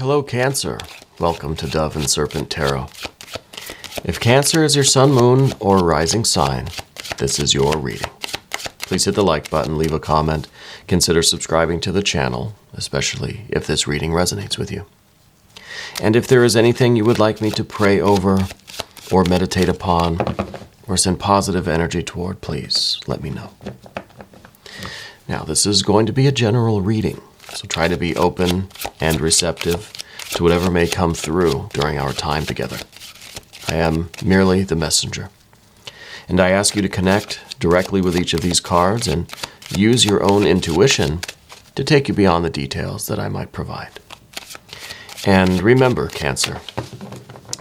Hello, Cancer. Welcome to Dove and Serpent Tarot. If Cancer is your sun, moon, or rising sign, this is your reading. Please hit the like button, leave a comment, consider subscribing to the channel, especially if this reading resonates with you. And if there is anything you would like me to pray over, or meditate upon, or send positive energy toward, please let me know. Now, this is going to be a general reading, so try to be open and receptive to whatever may come through during our time together. I am merely the messenger. And I ask you to connect directly with each of these cards and use your own intuition to take you beyond the details that I might provide. And remember, Cancer,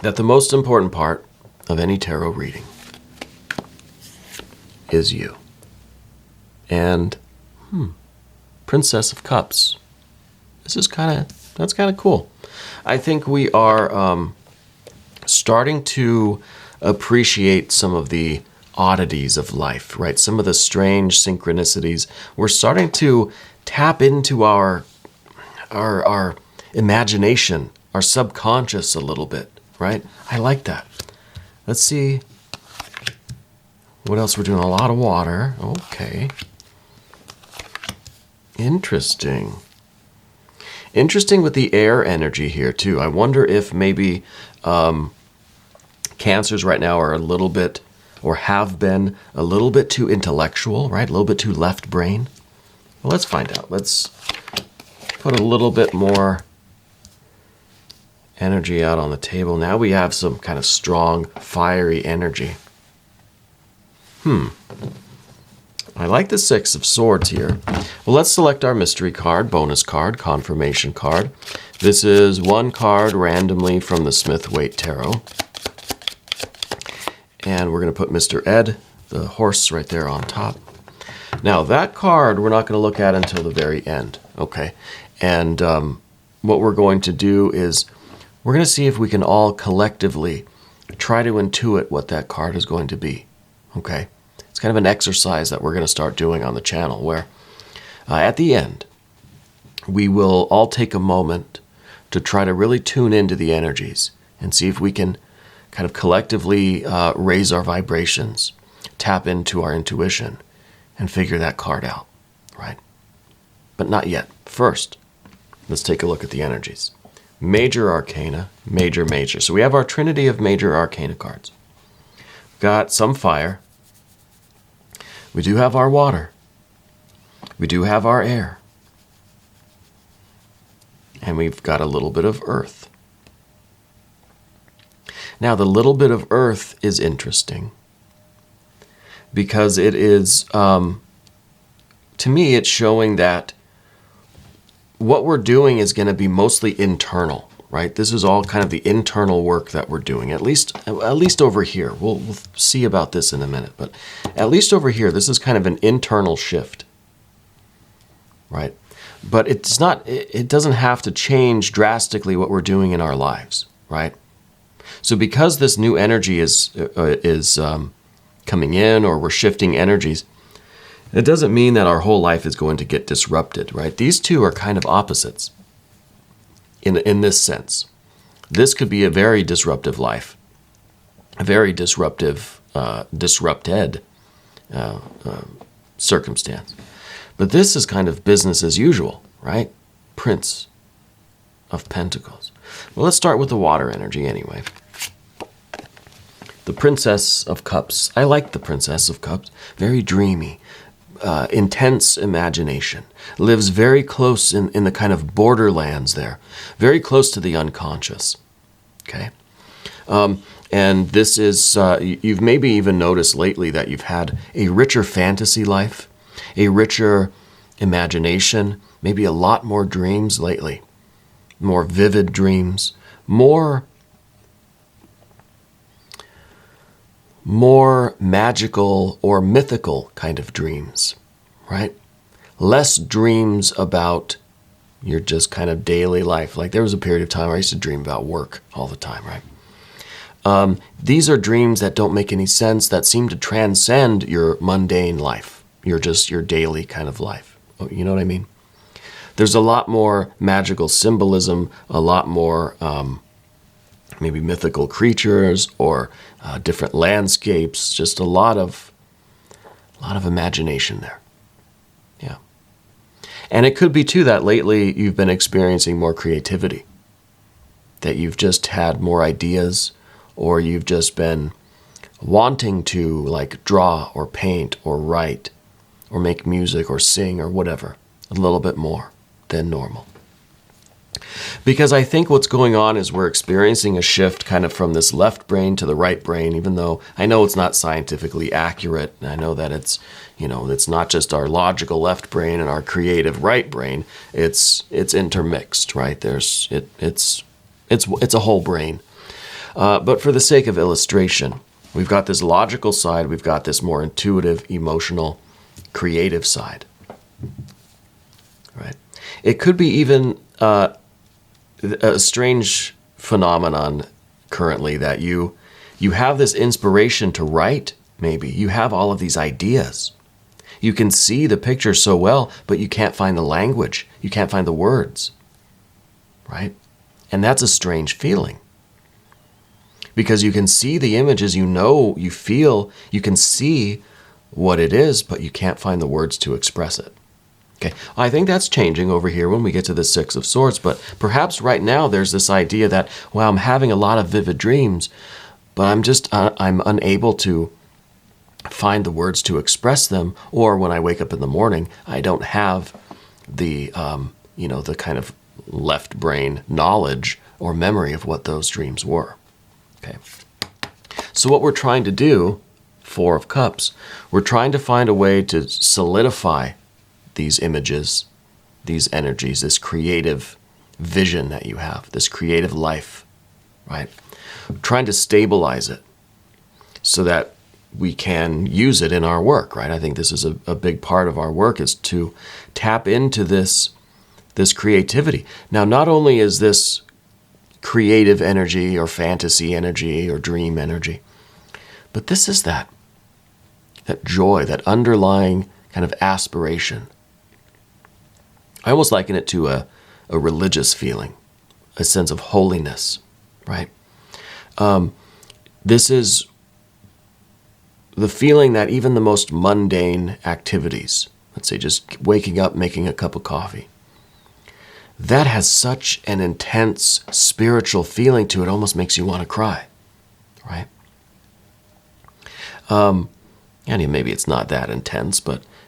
that the most important part of any tarot reading is you. And, Princess of Cups. That's kind of cool. I think we are starting to appreciate some of the oddities of life, right? Some of the strange synchronicities. We're starting to tap into our imagination, our subconscious a little bit, right? I like that. Let's see what else we're doing. A lot of water. Okay. Interesting. Interesting with the air energy here, too. I wonder if maybe Cancers right now are a little bit, or have been a little bit too intellectual, right? A little bit too left brain. Well, let's find out. Let's put a little bit more energy out on the table. Now we have some kind of strong, fiery energy. I like the Six of Swords here. Well, let's select our mystery card, bonus card, confirmation card. This is one card randomly from the Smith-Waite Tarot. And we're going to put Mr. Ed, the horse, right there on top. Now, that card we're not going to look at until the very end, okay? And what we're going to do is we're going to see if we can all collectively try to intuit what that card is going to be, okay? It's kind of an exercise that we're going to start doing on the channel where at the end, we will all take a moment to try to really tune into the energies and see if we can kind of collectively raise our vibrations, tap into our intuition, and figure that card out, right? But not yet. First, let's take a look at the energies. Major Arcana, Major, Major. So we have our Trinity of Major Arcana cards. We've got some fire. We do have our water. We do have our air. And we've got a little bit of earth. Now, the little bit of earth is interesting because it is, to me, it's showing that what we're doing is going to be mostly internal, right? This is all kind of the internal work that we're doing, at least over here. We'll see about this in a minute, but at least over here, this is kind of an internal shift, right? But it's not, it doesn't have to change drastically what we're doing in our lives, right? So because this new energy is coming in, or we're shifting energies, it doesn't mean that our whole life is going to get disrupted, right? These two are kind of opposites in this sense. This could be a very disruptive life, a very disrupted circumstance. But this is kind of business as usual, right? Prince of Pentacles. Well, let's start with the water energy anyway. The Princess of Cups. I like the Princess of Cups. Very dreamy, intense imagination. Lives very close in the kind of borderlands there. Very close to the unconscious. Okay? And this is, you've maybe even noticed lately that you've had a richer fantasy life, a richer imagination, maybe a lot more dreams lately. More vivid dreams, more magical or mythical kind of dreams, right? Less dreams about your just kind of daily life. Like there was a period of time where I used to dream about work all the time, right? These are dreams that don't make any sense, that seem to transcend your mundane life, your daily kind of life. You know what I mean? There's a lot more magical symbolism, a lot more maybe mythical creatures or different landscapes, just a lot of imagination there. Yeah. And it could be too that lately you've been experiencing more creativity, that you've just had more ideas, or you've just been wanting to like draw or paint or write or make music or sing or whatever a little bit more than normal. Because I think what's going on is we're experiencing a shift kind of from this left brain to the right brain, even though I know it's not scientifically accurate. And I know that it's, it's not just our logical left brain and our creative right brain. It's intermixed, right? It's a whole brain. But for the sake of illustration, we've got this logical side, we've got this more intuitive, emotional, creative side, right? It could be even a strange phenomenon currently that you have this inspiration to write, maybe. You have all of these ideas. You can see the picture so well, but you can't find the language. You can't find the words, right? And that's a strange feeling. Because you can see the images, you feel, you can see what it is, but you can't find the words to express it. Okay, I think that's changing over here when we get to the Six of Swords, but perhaps right now there's this idea that, well, I'm having a lot of vivid dreams, but I'm unable to find the words to express them, or when I wake up in the morning, I don't have the, the kind of left brain knowledge or memory of what those dreams were. Okay, so what we're trying to do, Four of Cups, we're trying to find a way to solidify these images, these energies, this creative vision that you have, this creative life, right? We're trying to stabilize it so that we can use it in our work, right? I think this is a big part of our work, is to tap into this creativity. Now, not only is this creative energy or fantasy energy or dream energy, but this is that joy, that underlying kind of aspiration. I almost liken it to a religious feeling, a sense of holiness, right? This is the feeling that even the most mundane activities, let's say just waking up, making a cup of coffee, that has such an intense spiritual feeling to it, almost makes you want to cry, right? And maybe it's not that intense,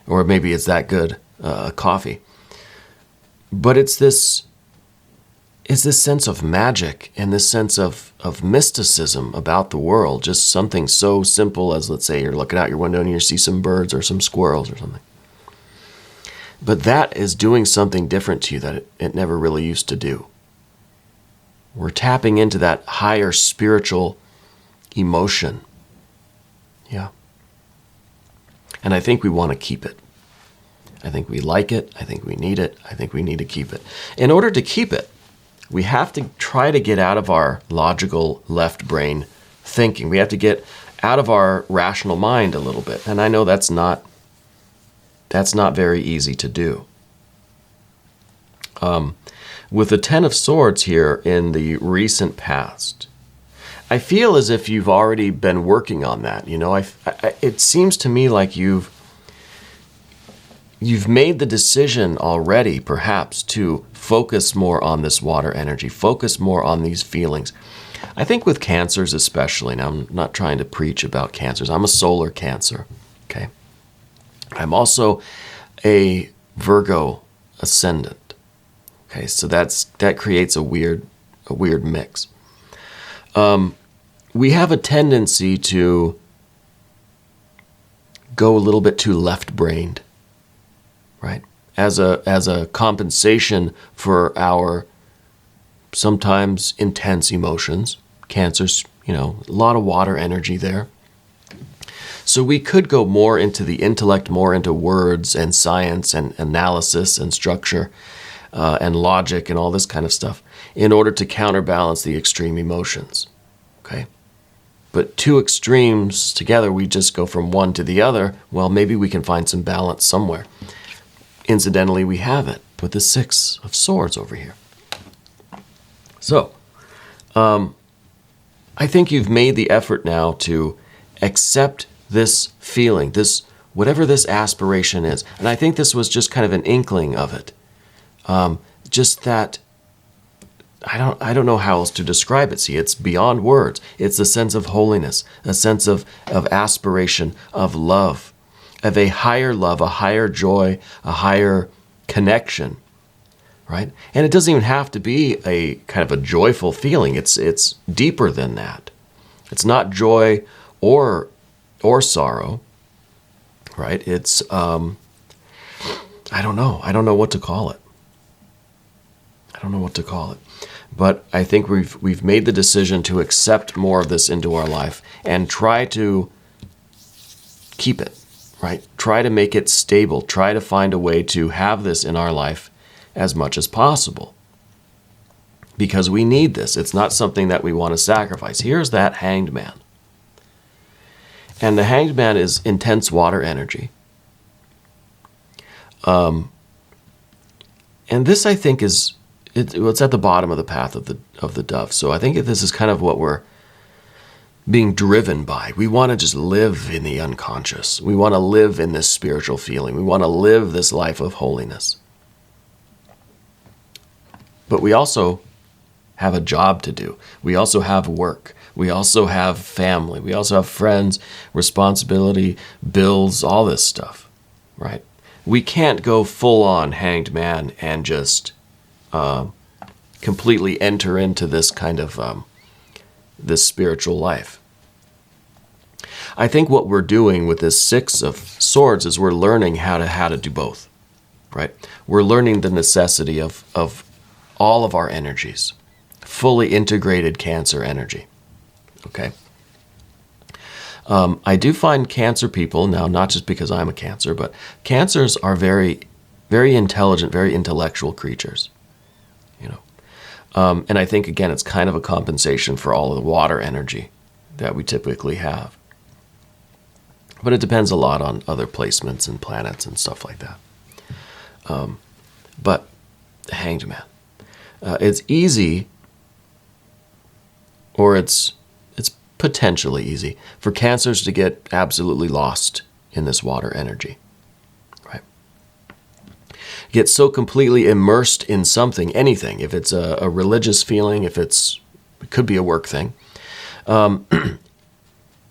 or maybe it's that good coffee. But it's this sense of magic and this sense of mysticism about the world, just something so simple as, let's say, you're looking out your window and you see some birds or some squirrels or something. But that is doing something different to you that it never really used to do. We're tapping into that higher spiritual emotion. Yeah. And I think we want to keep it. I think we like it. I think we need it. I think we need to keep it. In order to keep it, we have to try to get out of our logical left brain thinking. We have to get out of our rational mind a little bit. And I know that's not very easy to do. With the Ten of Swords here in the recent past, I feel as if you've already been working on that. It seems to me like you've made the decision already, perhaps, to focus more on this water energy, focus more on these feelings. I think with cancers especially, now I'm not trying to preach about cancers. I'm a solar Cancer, okay? I'm also a Virgo ascendant, okay? So that creates a weird mix. We have a tendency to go a little bit too left-brained, right? As a compensation for our sometimes intense emotions. Cancer's, a lot of water energy there. So we could go more into the intellect, more into words and science and analysis and structure and logic and all this kind of stuff in order to counterbalance the extreme emotions, okay? But two extremes together, we just go from one to the other. Well, maybe we can find some balance somewhere. Incidentally, we have it. with the Six of Swords over here. So, I think you've made the effort now to accept this feeling, this whatever this aspiration is. And I think this was just kind of an inkling of it. Just that, I don't know how else to describe it. See, it's beyond words. It's a sense of holiness, a sense of aspiration, of love, of a higher joy, a higher connection, right? And it doesn't even have to be a kind of a joyful feeling. It's deeper than that. It's not joy or sorrow, right? It's I don't know. I don't know what to call it. But I think we've made the decision to accept more of this into our life and try to keep it, right? Try to make it stable. Try to find a way to have this in our life as much as possible. Because we need this. It's not something that we want to sacrifice. Here's that Hanged Man. And the Hanged Man is intense water energy. And this, I think, is it's at the bottom of the path of the dove. So I think this is kind of what we're being driven by. We want to just live in the unconscious. We want to live in this spiritual feeling. We want to live this life of holiness. But we also have a job to do. We also have work. We also have family. We also have friends, responsibility, bills, all this stuff, right? We can't go full on Hanged Man and just completely enter into this kind of this spiritual life. I think what we're doing with this Six of Swords is we're learning how to do both, right? We're learning the necessity of all of our energies, fully integrated Cancer energy, okay? I do find Cancer people, now not just because I'm a Cancer, but Cancers are very, very intelligent, very intellectual creatures, you know. And I think, again, it's kind of a compensation for all of the water energy that we typically have. But it depends a lot on other placements and planets and stuff like that. But the Hanged Man. It's easy, or it's potentially easy, for Cancers to get absolutely lost in this water energy, right? Get so completely immersed in something, anything, if it's a religious feeling, if it could be a work thing,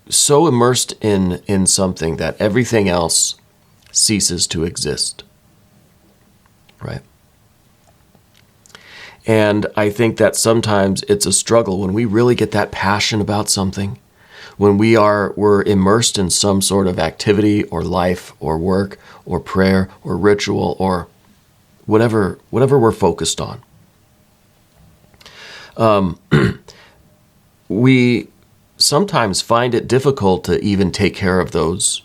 so immersed in something that everything else ceases to exist, right? And I think that sometimes it's a struggle when we really get that passion about something, when we're immersed in some sort of activity or life or work or prayer or ritual or whatever we're focused on. We sometimes find it difficult to even take care of those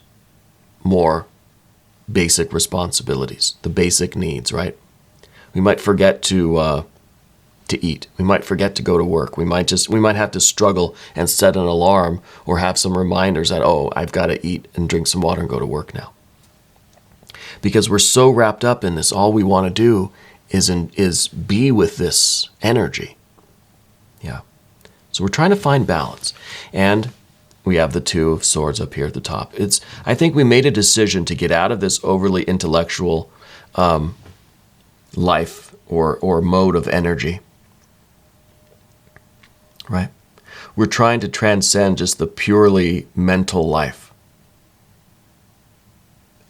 more basic responsibilities, the basic needs, right? We might forget to eat. We might forget to go to work. We might have to struggle and set an alarm or have some reminders that, oh, I've got to eat and drink some water and go to work now. Because we're so wrapped up in this, all we want to do is be with this energy. Yeah. So we're trying to find balance. And we have the Two of Swords up here at the top. I think we made a decision to get out of this overly intellectual life or mode of energy. Right? We're trying to transcend just the purely mental life.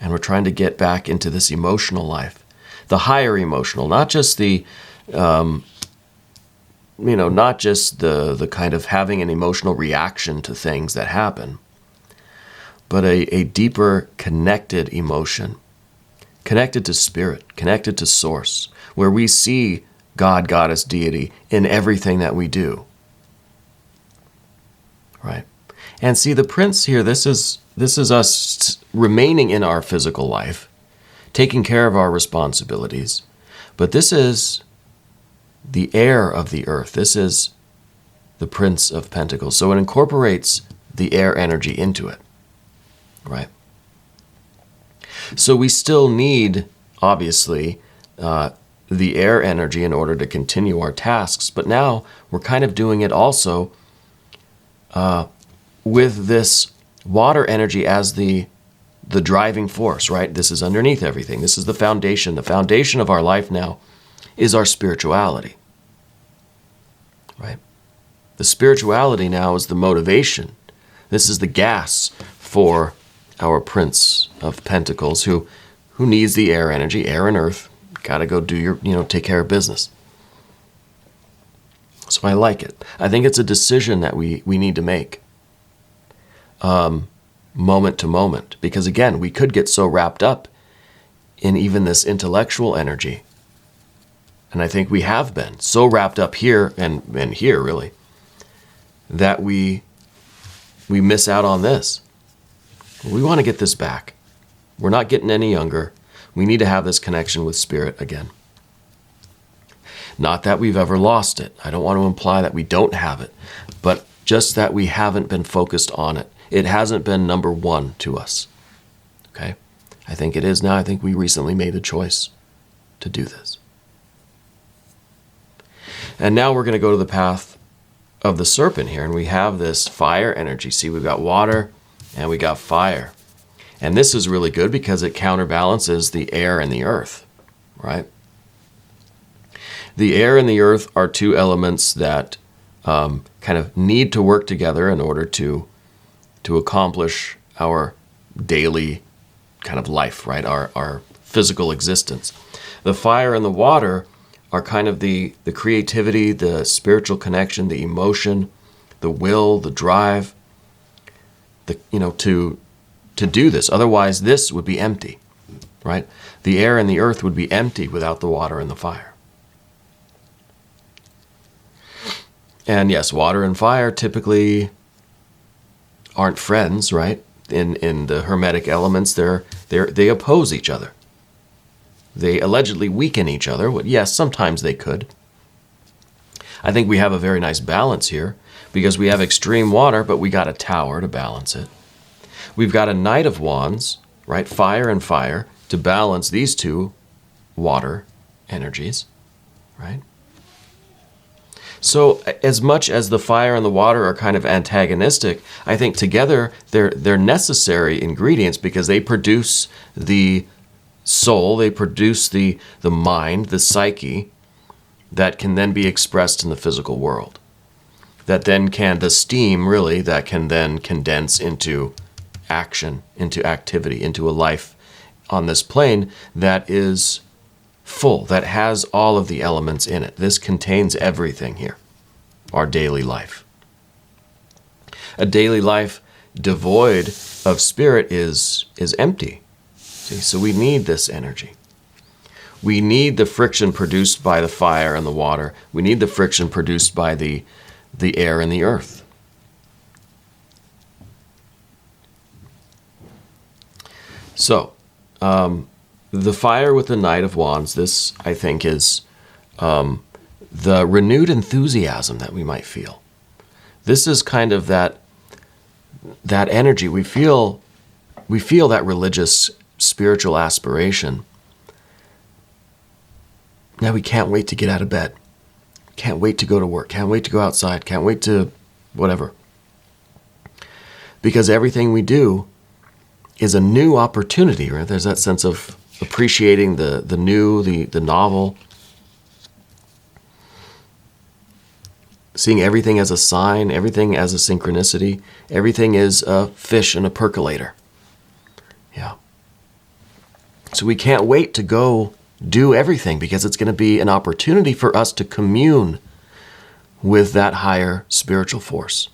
And we're trying to get back into this emotional life. The higher emotional, not just not just the kind of having an emotional reaction to things that happen, but a deeper connected emotion, connected to spirit, connected to source, where we see God, goddess, deity in everything that we do. Right? And see, the Prince here, this is us remaining in our physical life, taking care of our responsibilities, but this is the air of the earth. This is the Prince of Pentacles. So it incorporates the air energy into it, right? So we still need, obviously, the air energy in order to continue our tasks. But now we're kind of doing it also with this water energy as the driving force, right? This is underneath everything. This is the foundation. The foundation of our life now is our spirituality, right? The spirituality now is the motivation. This is the gas for our Prince of Pentacles who needs the air energy, air and earth. Got to go do your, take care of business. So I like it. I think it's a decision that we need to make moment to moment. Because again, we could get so wrapped up in even this intellectual energy. And I think we have been so wrapped up here and here really, that we miss out on this. We want to get this back. We're not getting any younger. We need to have this connection with Spirit again. Not that we've ever lost it. I don't want to imply that we don't have it, but just that we haven't been focused on it. It hasn't been number one to us. Okay? I think it is now. I think we recently made a choice to do this. And now we're going to go to the path of the serpent here, and we have this fire energy. See, we've got water and we got fire. And this is really good because it counterbalances the air and the earth, right? The air and the earth are two elements that kind of need to work together in order to accomplish our daily kind of life, right? Our physical existence. The fire and the water are kind of the creativity, the spiritual connection, the emotion, the will, the drive, to do this. Otherwise, this would be empty, right? The air and the earth would be empty without the water and the fire. And yes, water and fire typically aren't friends, right? In the Hermetic elements, they oppose each other. They allegedly weaken each other. Well, yes, sometimes they could. I think we have a very nice balance here because we have extreme water, but we got a tower to balance it. We've got a Knight of Wands, right? Fire and fire to balance these two water energies, right? So as much as the fire and the water are kind of antagonistic, I think together they're necessary ingredients because they produce the soul, they produce the mind, the psyche, that can then be expressed in the physical world. That then the steam really, that can then condense into action, into activity, into a life on this plane that is full, that has all of the elements in it. This contains everything here, our daily life. A daily life devoid of spirit is empty. See, so we need this energy. We need the friction produced by the fire and the water. We need the friction produced by the air and the earth. So, the fire with the Knight of Wands, this, I think, is the renewed enthusiasm that we might feel. This is kind of that energy. We feel that religious, spiritual aspiration. Now we can't wait to get out of bed. Can't wait to go to work. Can't wait to go outside. Can't wait to whatever. Because everything we do is a new opportunity, right? There's that sense of appreciating the new, the novel. Seeing everything as a sign, everything as a synchronicity. Everything is a fish in a percolator. Yeah. So we can't wait to go do everything because it's going to be an opportunity for us to commune with that higher spiritual force.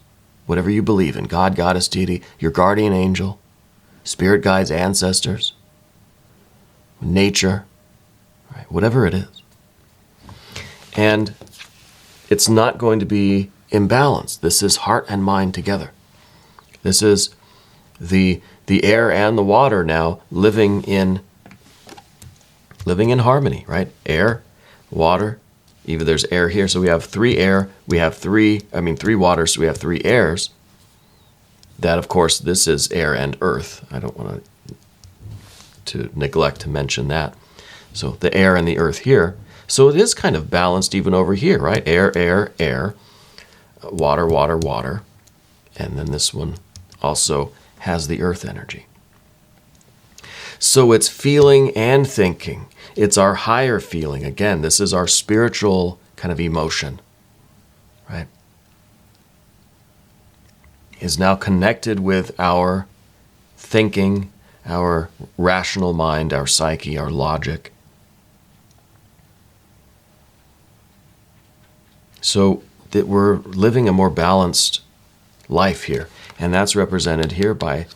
Whatever you believe in, God, Goddess, deity, your guardian angel, spirit guides, ancestors, nature, right? Whatever it is. And it's not going to be imbalanced. This is heart and mind together. This is the air and the water now living in harmony, right? Air, water, even there's air here. So we have 3 air, we have 3 waters, so we have 3 airs. That, of course, this is air and earth. I don't want to neglect to mention that. So the air and the earth here. So it is kind of balanced even over here, right? Air, air, air, water, water, water. And then this one also has the earth energy. So it's feeling and thinking. It's our higher feeling. Again, this is our spiritual kind of emotion, right? Is now connected with our thinking, our rational mind, our psyche, our logic. So that we're living a more balanced life here. And that's represented here by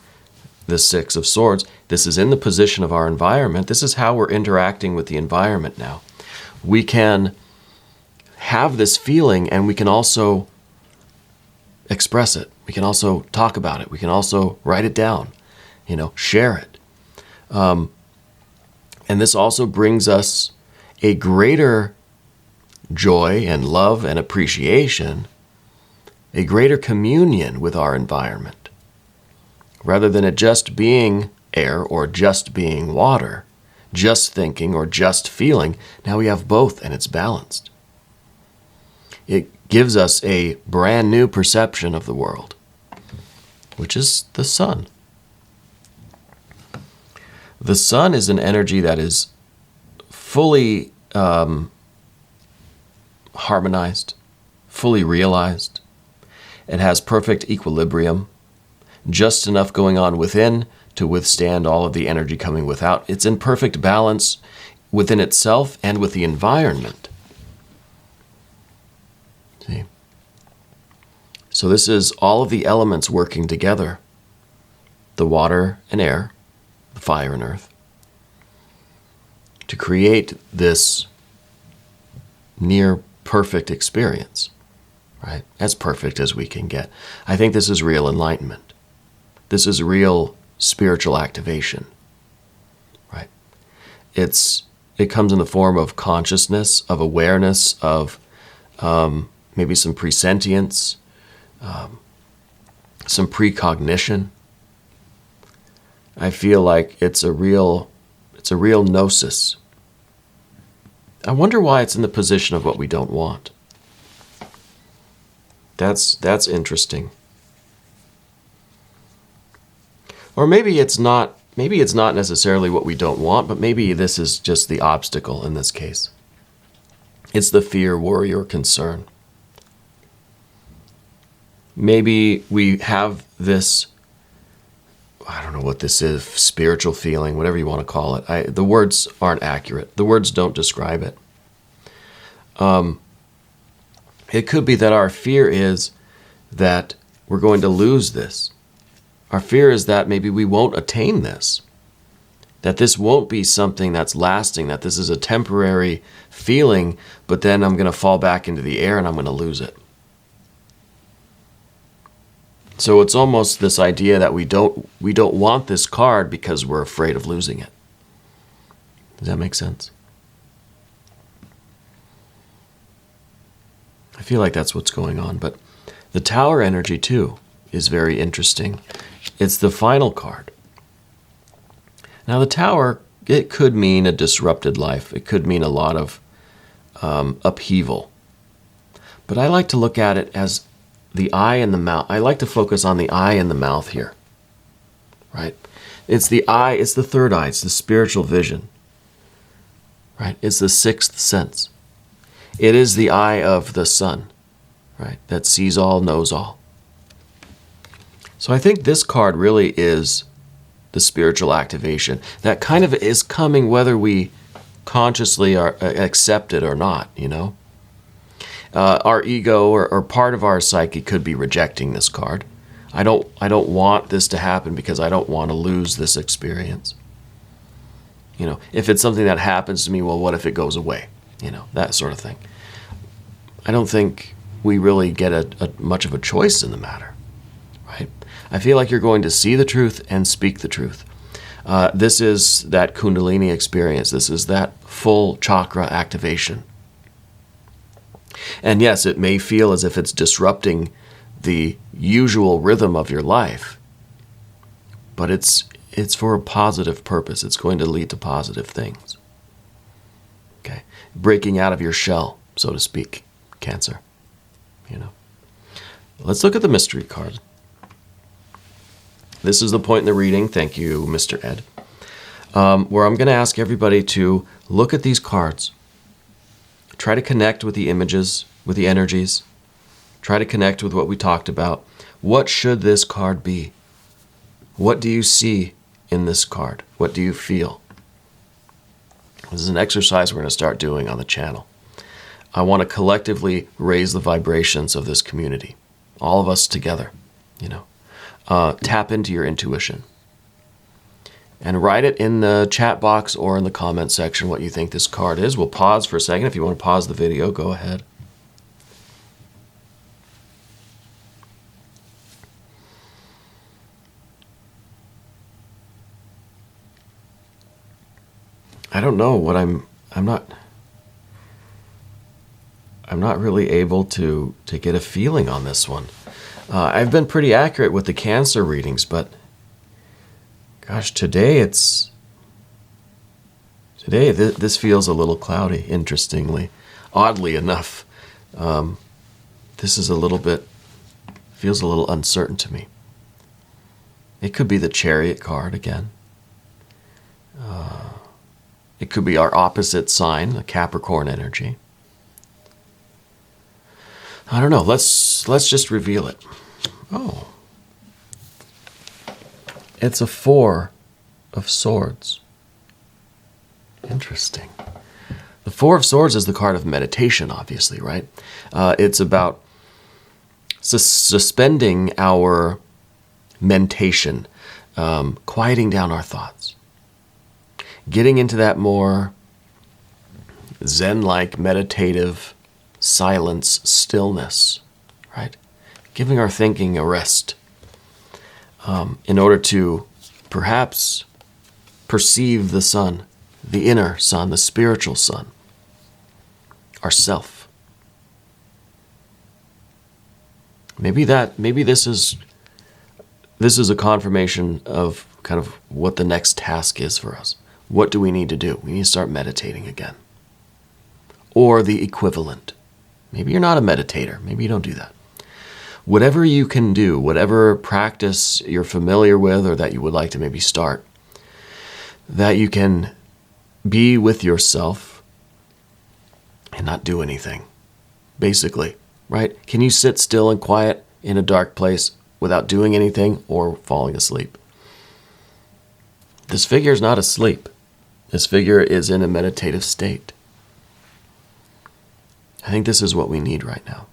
the Six of Swords. This is in the position of our environment. This is how we're interacting with the environment now. We can have this feeling and we can also express it. We can also talk about it. We can also write it down, share it. And this also brings us a greater joy and love and appreciation, a greater communion with our environment. Rather than it just being air or just being water, just thinking or just feeling, now we have both and it's balanced. It gives us a brand new perception of the world, which is the sun. The sun is an energy that is fully harmonized, fully realized. It has perfect equilibrium, just enough going on within to withstand all of the energy coming without. It's in perfect balance within itself and with the environment. See? So this is all of the elements working together. The water and air, the fire and earth, to create this near perfect experience, right? As perfect as we can get. I think this is real enlightenment. This is real spiritual activation, right? It comes in the form of consciousness, of awareness, of maybe some presentience, some precognition. I feel like it's a real gnosis. I wonder why it's in the position of what we don't want. That's interesting. Or maybe it's not necessarily what we don't want, but maybe this is just the obstacle in this case. It's the fear, worry, or concern. Maybe we have this, I don't know what this is, spiritual feeling, whatever you want to call it. The words aren't accurate. The words don't describe it. It could be that our fear is that we're going to lose this. Our fear is that maybe we won't attain this, that this won't be something that's lasting, that this is a temporary feeling, but then I'm going to fall back into the air and I'm going to lose it. So it's almost this idea that we don't want this card because we're afraid of losing it. Does that make sense? I feel like that's what's going on, but the Tower energy too is very interesting. It's the final card. Now the Tower, it could mean a disrupted life. It could mean a lot of upheaval. But I like to look at it as the eye and the mouth. I like to focus on the eye and the mouth here, right? It's the eye, it's the third eye, it's the spiritual vision, right? It's the sixth sense. It is the eye of the sun, right? That sees all, knows all. So I think this card really is the spiritual activation. That kind of is coming whether we consciously accept it or not, Our ego or part of our psyche could be rejecting this card. I don't want this to happen because I don't want to lose this experience. If it's something that happens to me, well, what if it goes away? That sort of thing. I don't think we really get a much of a choice in the matter, right? I feel like you're going to see the truth and speak the truth. This is that Kundalini experience. This is that full chakra activation. And yes, it may feel as if it's disrupting the usual rhythm of your life, but it's for a positive purpose. It's going to lead to positive things. Okay. breaking out of your shell, so to speak, Cancer. Let's look at the mystery card. This is the point in the reading, thank you, Mr. Ed, where I'm going to ask everybody to look at these cards. Try to connect with the images, with the energies. Try to connect with what we talked about. What should this card be? What do you see in this card? What do you feel? This is an exercise we're going to start doing on the channel. I want to collectively raise the vibrations of this community. All of us together, tap into your intuition. And write it in the chat box or in the comment section what you think this card is. We'll pause for a second. If you want to pause the video, go ahead. I don't know what I'm not really able to get a feeling on this one. I've been pretty accurate with the Cancer readings, but gosh, today this feels a little cloudy, interestingly. Oddly enough, this is feels a little uncertain to me. It could be the Chariot card again. It could be our opposite sign, the Capricorn energy. I don't know. Let's just reveal it. Oh. It's a 4 of Swords. Interesting. The 4 of Swords is the card of meditation, obviously, right? It's about suspending our mentation, quieting down our thoughts, getting into that more Zen-like meditative silence, stillness, right? Giving our thinking a rest in order to perhaps perceive the sun, the inner sun, the spiritual sun, ourself. Maybe this is a confirmation of kind of what the next task is for us. What do we need to do? We need to start meditating again. Or the equivalent. Maybe you're not a meditator. Maybe you don't do that. Whatever you can do, whatever practice you're familiar with or that you would like to maybe start, that you can be with yourself and not do anything, basically, right? Can you sit still and quiet in a dark place without doing anything or falling asleep? This figure is not asleep. This figure is in a meditative state. I think this is what we need right now.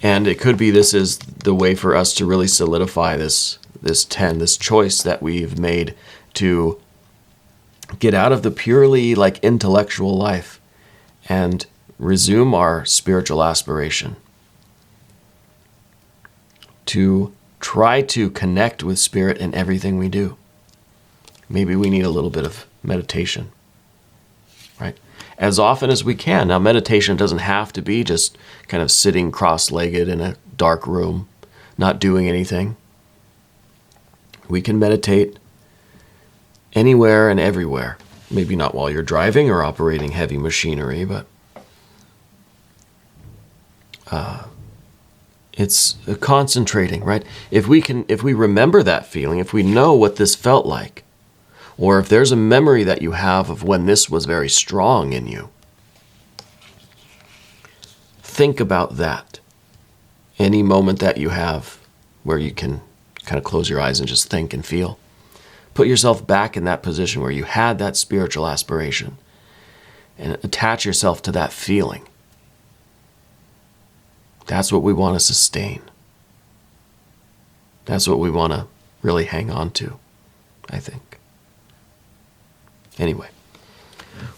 And it could be this is the way for us to really solidify this 10, this choice that we've made to get out of the purely intellectual life and resume our spiritual aspiration. To try to connect with spirit in everything we do. Maybe we need a little bit of meditation, right? As often as we can. Now, meditation doesn't have to be just kind of sitting cross-legged in a dark room, not doing anything. We can meditate anywhere and everywhere. Maybe not while you're driving or operating heavy machinery, but it's concentrating, right? If we remember that feeling, if we know what this felt like, or if there's a memory that you have of when this was very strong in you, think about that. Any moment that you have where you can kind of close your eyes and just think and feel. Put yourself back in that position where you had that spiritual aspiration and attach yourself to that feeling. That's what we want to sustain. That's what we want to really hang on to, I think. Anyway,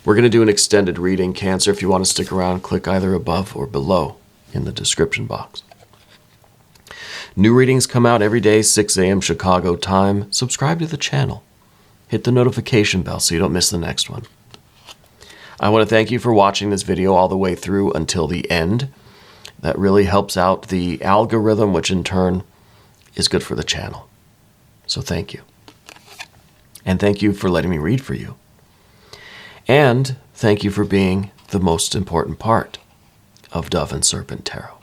we're going to do an extended reading. Cancer, if you want to stick around, click either above or below in the description box. New readings come out every day, 6 a.m. Chicago time. Subscribe to the channel. Hit the notification bell so you don't miss the next one. I want to thank you for watching this video all the way through until the end. That really helps out the algorithm, which in turn is good for the channel. So thank you. And thank you for letting me read for you. And thank you for being the most important part of Dove and Serpent Tarot.